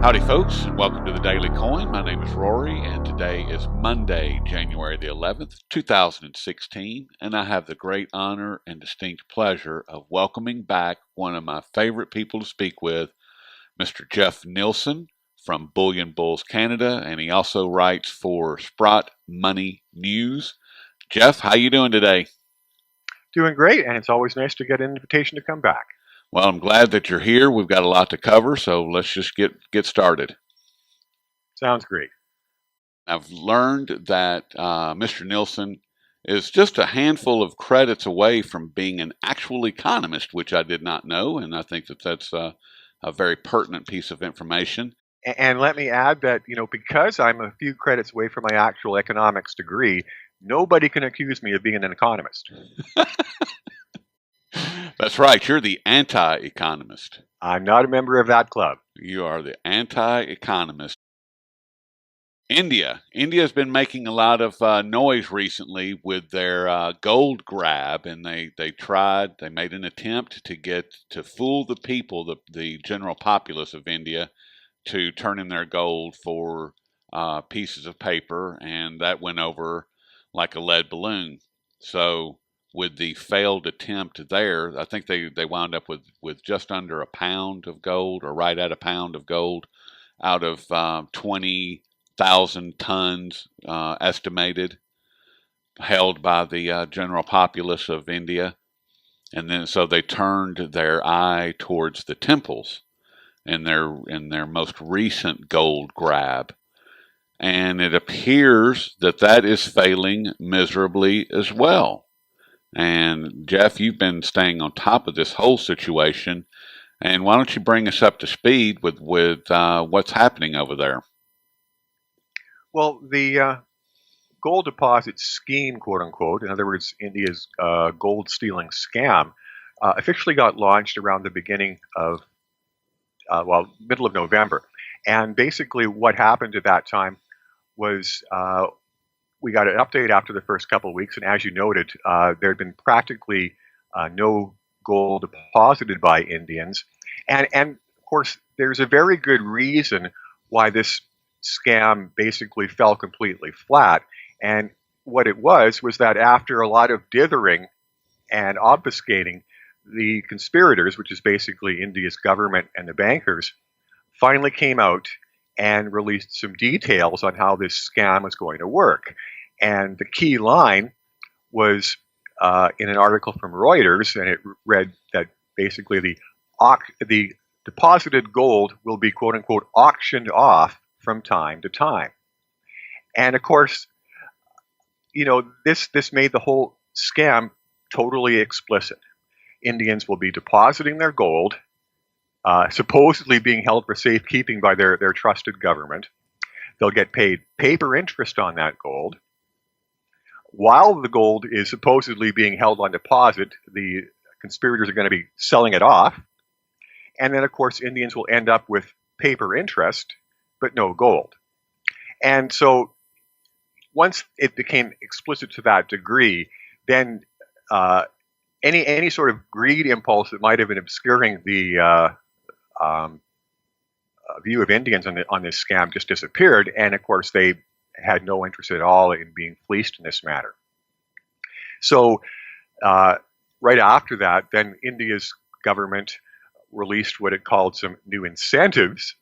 Howdy folks, and welcome to the Daily Coin. My name is Rory, and today is Monday, January the 11th, 2016, and I have the great honor and distinct pleasure of welcoming back one of my favorite people to speak with, Mr. Jeff Nielson from Bullion Bulls Canada, and he also writes for Sprott Money News. Jeff, how you doing today? Doing great, and it's always nice to get an invitation to come back. Well, I'm glad that you're here. We've got a lot to cover, so let's just get started. Sounds great. I've learned that Mr. Nielson is just a handful of credits away from being an actual economist, which I did not know, and I think that that's a very pertinent piece of information. And let me add that, because I'm a few credits away from my actual economics degree, nobody can accuse me of being an economist. That's right. You're the anti-economist. I'm not a member of that club. You are the anti-economist. India has been making a lot of noise recently with their gold grab, and they made an attempt to fool the people, the general populace of India, to turn in their gold for pieces of paper, and that went over like a lead balloon. So with the failed attempt there, I think they wound up with just under a pound of gold, or right at a pound of gold, out of 20,000 tons estimated, held by the general populace of India. And then so they turned their eye towards the temples in their most recent gold grab. And it appears that is failing miserably as well. And Jeff, you've been staying on top of this whole situation, and why don't you bring us up to speed with what's happening over there? Well, the gold deposit scheme, quote unquote, in other words, India's gold stealing scam, officially got launched around the beginning of, middle of November. And basically what happened at that time was we got an update after the first couple of weeks, and as you noted, there had been practically no gold deposited by Indians. And of course, there's a very good reason why this scam basically fell completely flat. And what it was that after a lot of dithering and obfuscating, the conspirators, which is basically India's government and the bankers, finally came out and released some details on how this scam was going to work. And the key line was in an article from Reuters, and it read that basically the deposited gold will be, quote unquote, auctioned off from time to time. And of course, this made the whole scam totally explicit. Indians will be depositing their gold, supposedly being held for safekeeping by their trusted government. They'll get paid paper interest on that gold. While the gold is supposedly being held on deposit, the conspirators are going to be selling it off. And then, of course, Indians will end up with paper interest, but no gold. And so once it became explicit to that degree, then any sort of greed impulse that might have been obscuring the view of Indians on this scam just disappeared. And of course, they had no interest at all in being fleeced in this matter. So right after that, then India's government released what it called some new incentives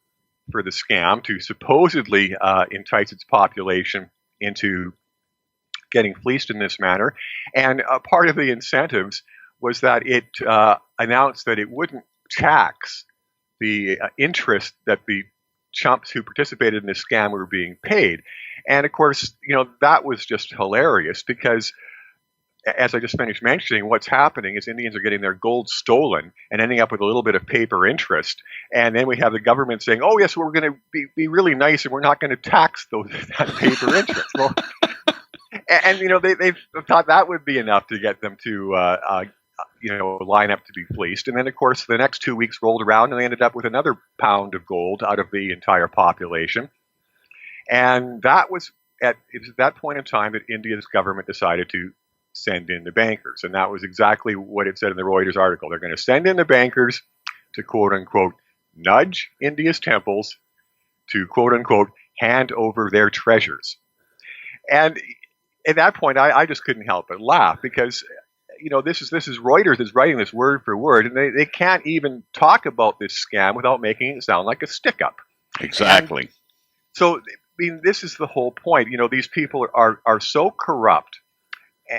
for the scam to supposedly entice its population into getting fleeced in this manner. And part of the incentives was that it announced that it wouldn't tax the interest that the chumps who participated in this scam were being paid. And of course, that was just hilarious because, as I just finished mentioning, what's happening is Indians are getting their gold stolen and ending up with a little bit of paper interest. And then we have the government saying, oh, yes, we're going to be really nice and we're not going to tax that paper interest. Well, and they thought that would be enough to get them to line up to be fleeced. And then, of course, the next 2 weeks rolled around and they ended up with another pound of gold out of the entire population. And it was at that point in time that India's government decided to send in the bankers. And that was exactly what it said in the Reuters article. They're going to send in the bankers to, quote unquote, nudge India's temples to quote unquote hand over their treasures. And at that point, I just couldn't help but laugh because, this is Reuters is writing this word for word, and they can't even talk about this scam without making it sound like a stick up. Exactly. And so, this is the whole point. These people are so corrupt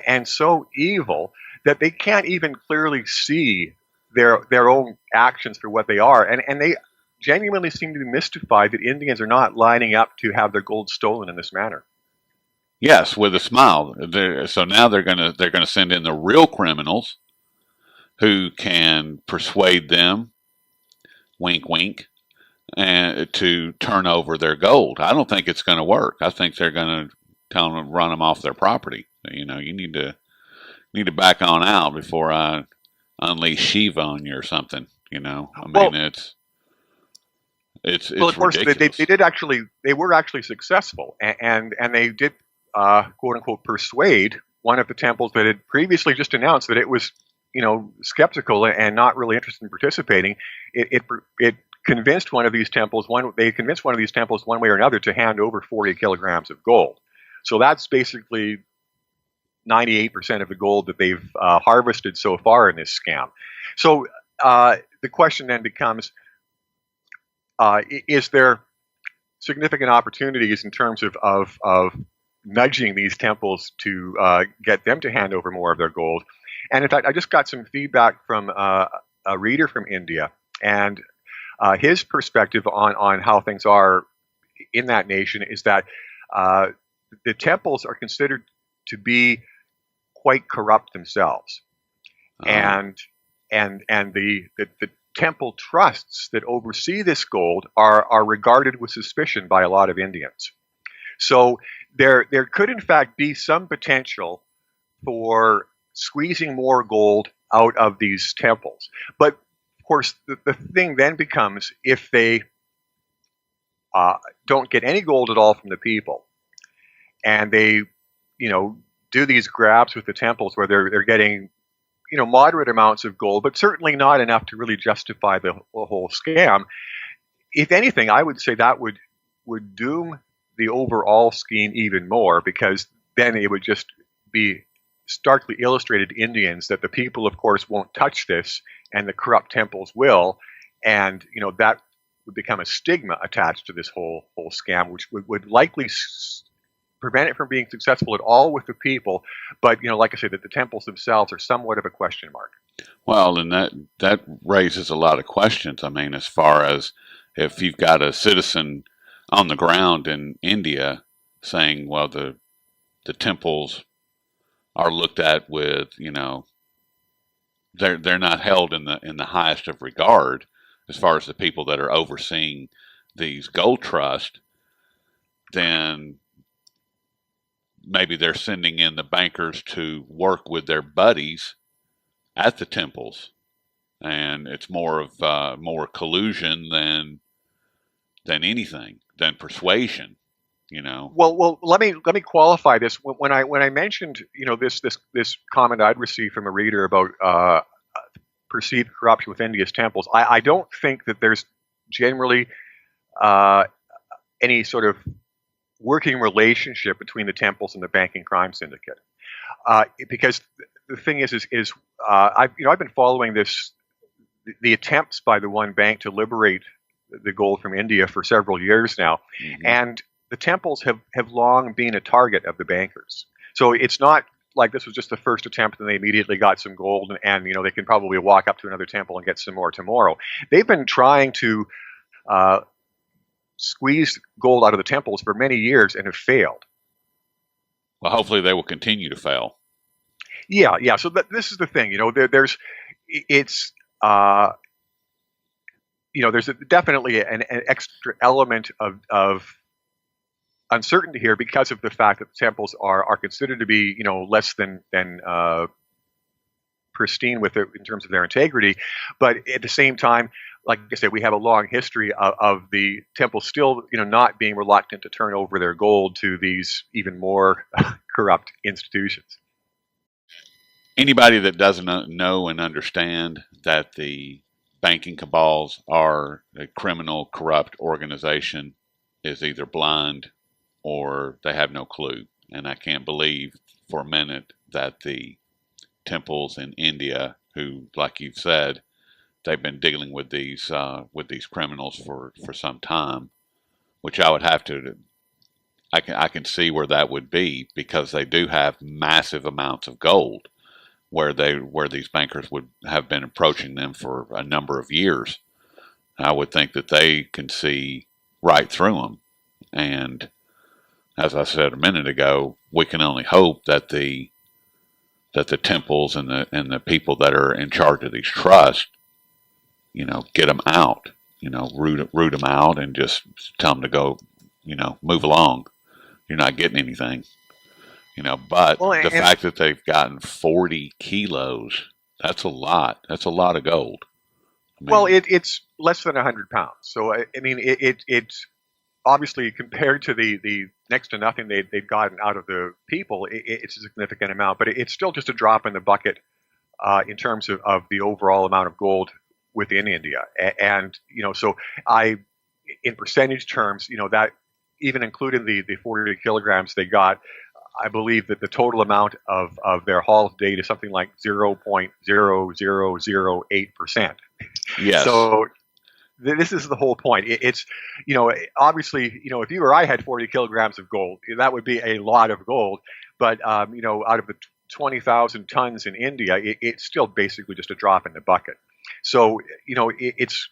and so evil that they can't even clearly see their own actions for what they are, and they genuinely seem to be mystified that Indians are not lining up to have their gold stolen in this manner. Yes, with a smile. So now they're gonna send in the real criminals who can persuade them, wink, wink, and to turn over their gold. I don't think it's going to work. I think they're going to tell them to run them off their property. You need to back on out before I unleash Shiva on you or something. I mean, it's well, of course, ridiculous. they were actually successful, and they did quote unquote persuade one of the temples that had previously just announced that it was skeptical and not really interested in participating. It convinced one of these temples one way or another to hand over 40 kilograms of gold. So that's basically 98% of the gold that they've harvested so far in this scam. So the question then becomes, is there significant opportunities in terms of nudging these temples to get them to hand over more of their gold? And in fact, I just got some feedback from a reader from India, and his perspective on how things are in that nation is that the temples are considered to be quite corrupt themselves, and the temple trusts that oversee this gold are regarded with suspicion by a lot of Indians. So there could in fact be some potential for squeezing more gold out of these temples. But of course, the thing then becomes, if they don't get any gold at all from the people, and they, do these grabs with the temples where they're getting, moderate amounts of gold, but certainly not enough to really justify the whole scam. If anything, I would say that would doom the overall scheme even more, because then it would just be starkly illustrated to Indians that the people, of course, won't touch this, and the corrupt temples will, and that would become a stigma attached to this whole scam, which would likely prevent it from being successful at all with the people. But like I said, that the temples themselves are somewhat of a question mark. Well, and that raises a lot of questions. I mean, as far as if you've got a citizen on the ground in India saying, well, the temples are looked at with, they're not held in the highest of regard as far as the people that are overseeing these gold trusts, then maybe they're sending in the bankers to work with their buddies at the temples, and it's more of more collusion than anything, than persuasion. Well, let me qualify this. When I mentioned this comment I'd received from a reader about perceived corruption with India's temples, I don't think that there's generally any sort of working relationship between the temples and the banking crime syndicate, because the thing is I've been following the attempts by the one bank to liberate the gold from India for several years now, and the temples have long been a target of the bankers. So it's not like this was just the first attempt and they immediately got some gold, and they can probably walk up to another temple and get some more tomorrow. They've been trying to squeeze gold out of the temples for many years and have failed. Well, hopefully they will continue to fail. Yeah. So this is the thing. There's definitely an extra element of uncertainty here because of the fact that the temples are considered to be less than pristine in terms of their integrity, but at the same time, like I said, we have a long history of the temples still not being reluctant to turn over their gold to these even more corrupt institutions. Anybody that doesn't know and understand that the banking cabals are a criminal, corrupt organization is either blind or they have no clue. And I can't believe for a minute that the temples in India, who, like you've said, they've been dealing with these criminals for some time, which I would have to. I can see where that would be because they do have massive amounts of gold, where these bankers would have been approaching them for a number of years. I would think that they can see right through them, and as I said a minute ago, we can only hope that the temples and the people that are in charge of these trusts, get them out, root them out, and just tell them to go, move along. You're not getting anything, But Well, the and fact that they've gotten 40 kilos, that's a lot. That's a lot of gold. I well, mean, it's less than 100 pounds. So I mean, it's obviously compared to the next to nothing they've gotten out of the people, it's a significant amount, but it's still just a drop in the bucket in terms of the overall amount of gold within India. And so in percentage terms, that even including the 40 kilograms they got, I believe that the total amount of their haul to date is something like 0.0008%. yes. So this is the whole point. It's, obviously, if you or I had 40 kilograms of gold, that would be a lot of gold. But, out of the 20,000 tons in India, it's still basically just a drop in the bucket. So, it's,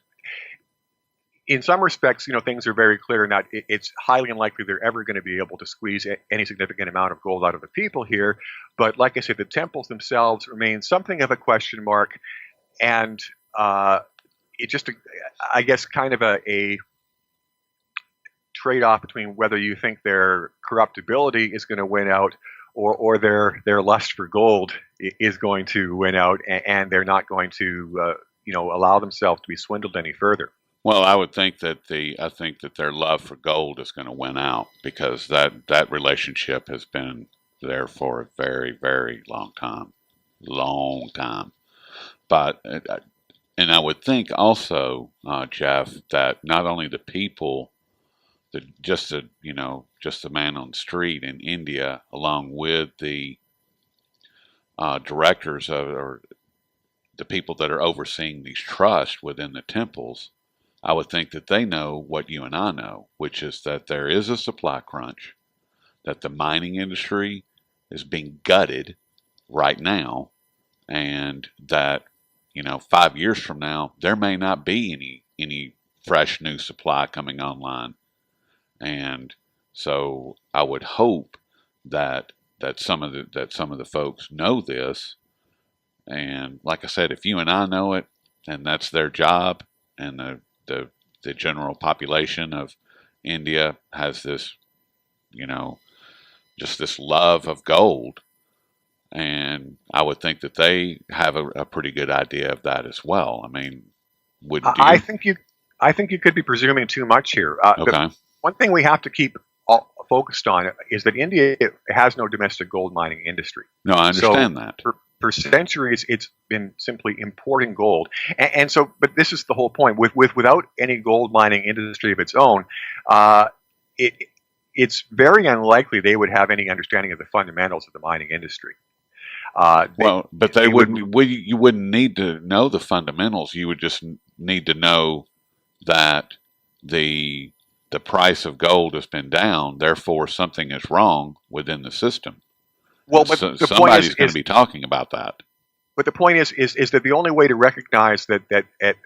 in some respects, things are very clear in that it's highly unlikely they're ever going to be able to squeeze any significant amount of gold out of the people here. But like I said, the temples themselves remain something of a question mark. And, it's just, I guess, kind of a trade-off between whether you think their corruptibility is going to win out or their lust for gold is going to win out, and they're not going to, allow themselves to be swindled any further. Well, I would think that their love for gold is going to win out because that relationship has been there for a very, very long time. But and I would think also, Jeff, that not only the people, just the man on the street in India, along with the directors or the people that are overseeing these trusts within the temples, I would think that they know what you and I know, which is that there is a supply crunch, that the mining industry is being gutted right now, and that 5 years from now there may not be any fresh new supply coming online, and so I would hope that some of the folks know this, and like I said, if you and I know it, and that's their job, and the general population of India has this, just this love of gold. And I would think that they have a pretty good idea of that as well. I mean, wouldn't I you? think you could be presuming too much here. Okay. One thing we have to keep focused on is that India has no domestic gold mining industry. No, I So understand that. for centuries, it's been simply importing gold, and so. But this is the whole point. Without any gold mining industry of its own, it it's very unlikely they would have any understanding of the fundamentals of the mining industry. Well, but They would. you wouldn't need to know the fundamentals. You would just need to know that the price of gold has been down, therefore something is wrong within the system. Well, And but so the point somebody's going to be talking about that. but the point is that the only way to recognize that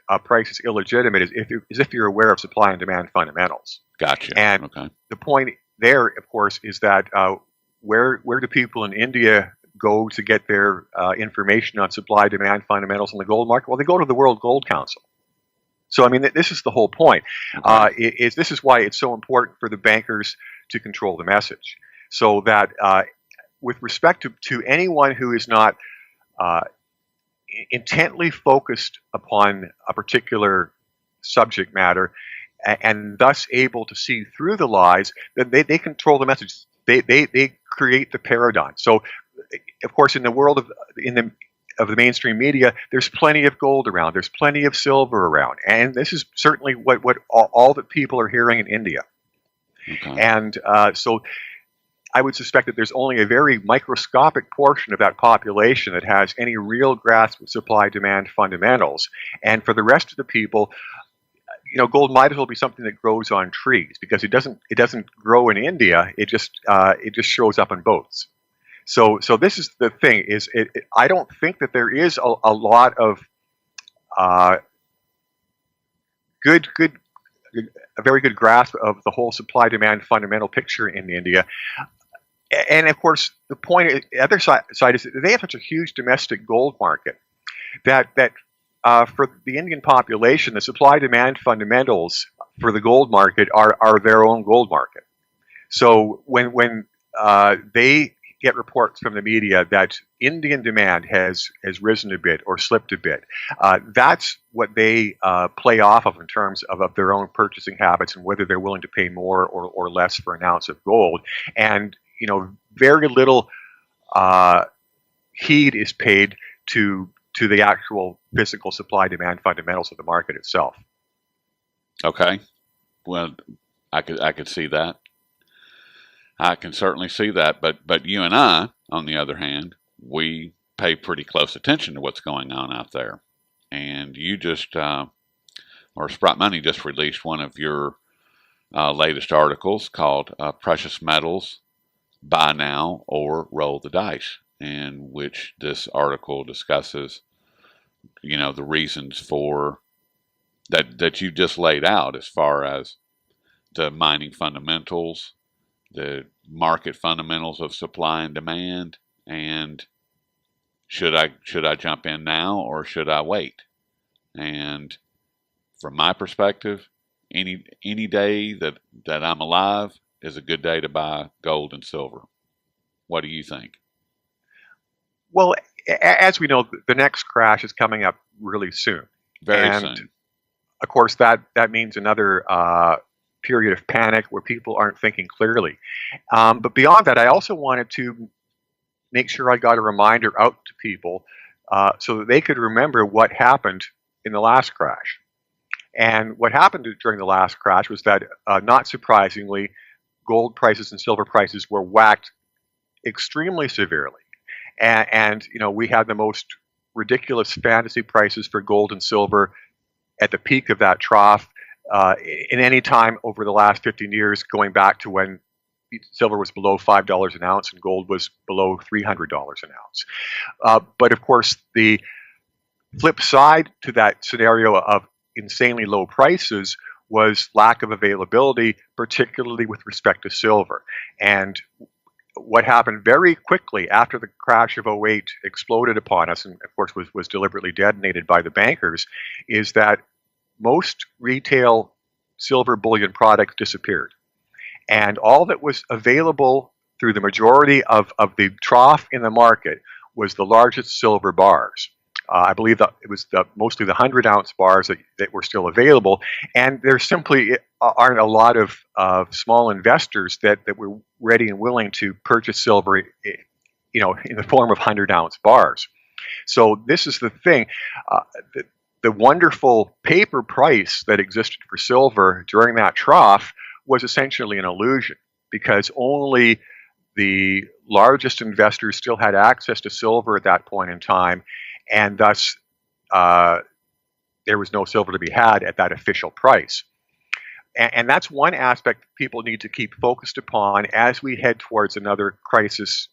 a price is illegitimate is if you're aware of supply and demand fundamentals. Gotcha. And Okay. the point there, of course, is that where do people in India go to get their information on supply demand fundamentals in the gold market? Well, they go to the World Gold Council. So I mean, this is the whole point. Okay. This is why it's so important for the bankers to control the message, so that with respect to anyone who is not intently focused upon a particular subject matter and thus able to see through the lies, then they control the message. They create the paradigm. So, of course, in the world of the mainstream media, there's plenty of gold around. There's plenty of silver around, and this is certainly what all that people are hearing in India. Okay. And so I would suspect that there's only a very microscopic portion of that population that has any real grasp of supply-demand fundamentals. And for the rest of the people, gold might as well be something that grows on trees, because it doesn't grow in India. It just shows up in boats. So this is the thing: I don't think that there is a lot of uh, good a very good grasp of the whole supply-demand fundamental picture in India. And of course, the other side is that they have such a huge domestic gold market that for the Indian population, the supply-demand fundamentals for the gold market are their own gold market. So when they get reports from the media that Indian demand has risen a bit or slipped a bit, that's what they play off of in terms of their own purchasing habits and whether they're willing to pay more or less for an ounce of gold. And very little heed is paid to the actual physical supply-demand fundamentals of the market itself. Okay. Well, I could see that. I can certainly see that. But you and I, on the other hand, we pay pretty close attention to what's going on out there. And you just, or Sprott Money just released one of your latest articles called Precious Metals, Buy Now or Roll the Dice, in which this article discusses, the reasons for that you just laid out, as far as the mining fundamentals, the market fundamentals of supply and demand, and should I jump in now or should I wait? And from my perspective, any day that I'm alive is a good day to buy gold and silver. What do you think? Well, as we know, the next crash is coming up really soon. Very soon. Of course, that means another period of panic where people aren't thinking clearly. But beyond that, I also wanted to make sure I got a reminder out to people so that they could remember what happened in the last crash. And what happened during the last crash was that, not surprisingly, gold prices and silver prices were whacked extremely severely. And we had the most ridiculous fantasy prices for gold and silver at the peak of that trough in any time over the last 15 years, going back to when silver was below $5 an ounce and gold was below $300 an ounce. But of course, the flip side to that scenario of insanely low prices was lack of availability, particularly with respect to silver. And what happened very quickly after the crash of 2008 exploded upon us, and of course was deliberately detonated by the bankers, is that most retail silver bullion products disappeared. And all that was available through the majority of the trough in the market was the largest silver bars. I believe that it was mostly the 100-ounce bars that were still available, and there simply aren't a lot of small investors that were ready and willing to purchase silver, in the form of 100-ounce bars. So this is the thing. The wonderful paper price that existed for silver during that trough was essentially an illusion, because only the largest investors still had access to silver at that point in time, and thus there was no silver to be had at that official price. And that's one aspect people need to keep focused upon as we head towards another crisis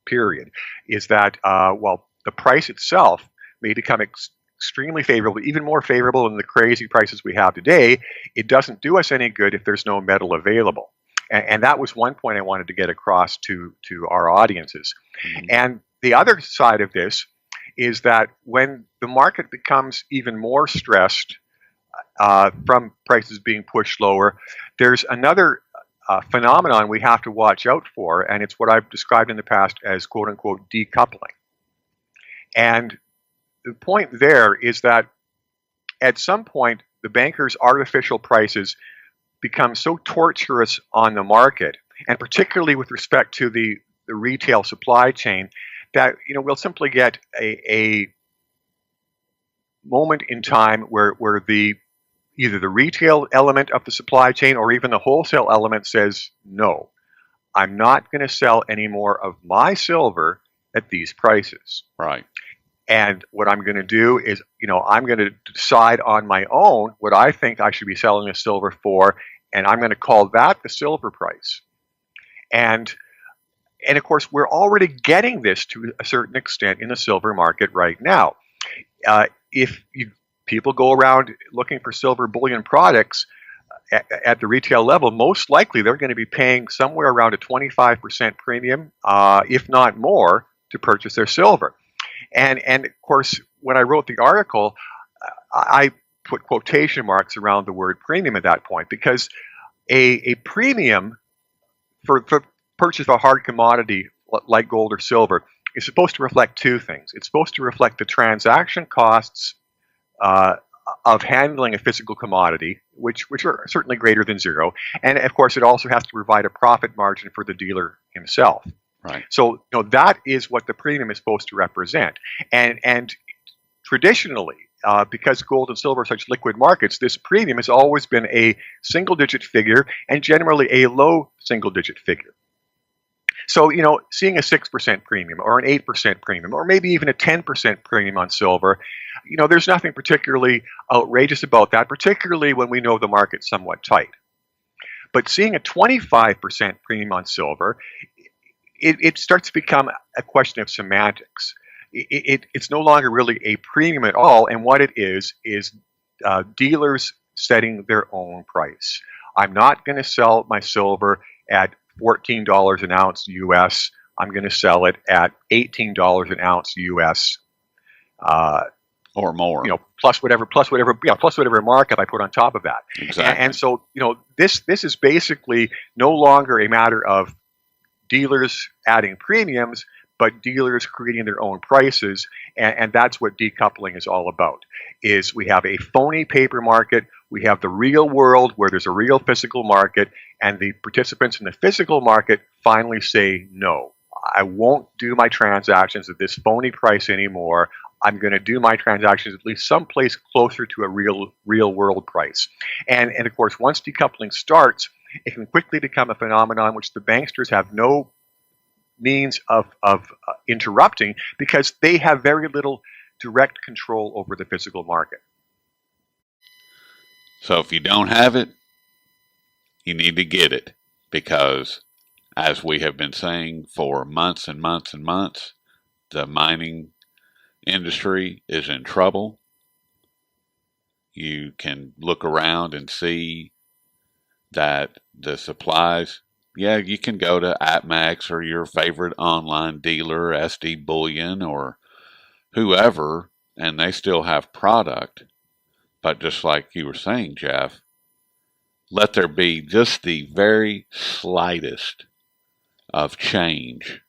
period, is that while the price itself may become extremely favorable, even more favorable than the crazy prices we have today, it doesn't do us any good if there's no metal available. And that was one point I wanted to get across to our audiences. Mm-hmm. And the other side of this is that when the market becomes even more stressed from prices being pushed lower, there's another phenomenon we have to watch out for, and it's what I've described in the past as quote-unquote decoupling. And the point there is that at some point, the bankers' artificial prices become so torturous on the market, and particularly with respect to the retail supply chain, that we'll simply get a moment in time where the either the retail element of the supply chain or even the wholesale element says, no, I'm not going to sell any more of my silver at these prices. Right. And what I'm going to do is, I'm going to decide on my own what I think I should be selling the silver for, and I'm going to call that the silver price. And of course, we're already getting this to a certain extent in the silver market right now. If people go around looking for silver bullion products at the retail level, most likely they're going to be paying somewhere around a 25% premium, if not more, to purchase their silver. And of course, when I wrote the article, I put quotation marks around the word premium at that point, because a premium for purchase of a hard commodity like gold or silver is supposed to reflect two things. It's supposed to reflect the transaction costs of handling a physical commodity, which are certainly greater than zero, and of course, it also has to provide a profit margin for the dealer himself. Right. So that is what the premium is supposed to represent, and traditionally, because gold and silver are such liquid markets, this premium has always been a single-digit figure and generally a low single-digit figure. So, seeing a 6% premium or an 8% premium or maybe even a 10% premium on silver, there's nothing particularly outrageous about that, particularly when we know the market's somewhat tight. But seeing a 25% premium on silver, it starts to become a question of semantics. It's no longer really a premium at all, and what it is dealers setting their own price. I'm not going to sell my silver at $14 an ounce US. I'm going to sell it at $18 an ounce US, or more. Plus whatever markup I put on top of that. Exactly. And so, this is basically no longer a matter of dealers adding premiums, but dealers creating their own prices, and that's what decoupling is all about. Is we have a phony paper market, we have the real world where there's a real physical market, and the participants in the physical market finally say, no, I won't do my transactions at this phony price anymore. I'm going to do my transactions at least someplace closer to a real world price. And of course, once decoupling starts, it can quickly become a phenomenon which the banksters have no means of interrupting, because they have very little direct control over the physical market. So if you don't have it, you need to get it, because as we have been saying for months and months and months, the mining industry is in trouble. You can look around and see that the supplies, you can go to APMEX or your favorite online dealer, SD Bullion or whoever, and they still have product. But just like you were saying, Jeff, let there be just the very slightest of change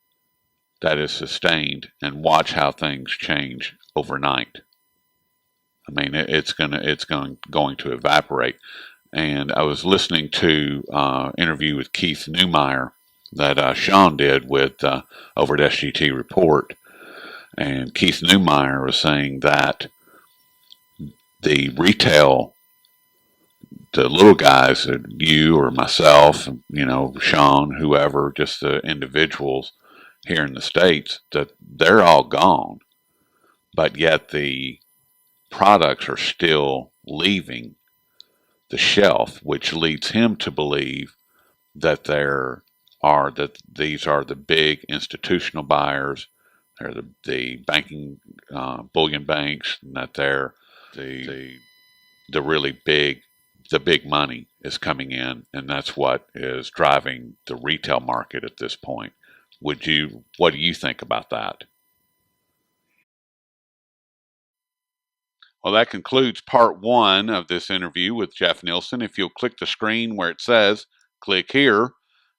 that is sustained, and watch how things change overnight. I mean, it's going to evaporate. And I was listening to an interview with Keith Neumeyer that Sean did with over at SGT Report, and Keith Neumeyer was saying that the retail, the little guys, you or myself, Sean, whoever, just the individuals here in the States, that they're all gone, but yet the products are still leaving the shelf, which leads him to believe that these are the big institutional buyers, they're the banking bullion banks, and that they're the really big, the big money is coming in, and that's what is driving the retail market at this point. What do you think about that? Well, that concludes part one of this interview with Jeff Nielson. If you'll click the screen where it says click here,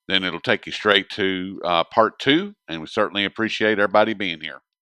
then it'll take you straight to part two, and we certainly appreciate everybody being here.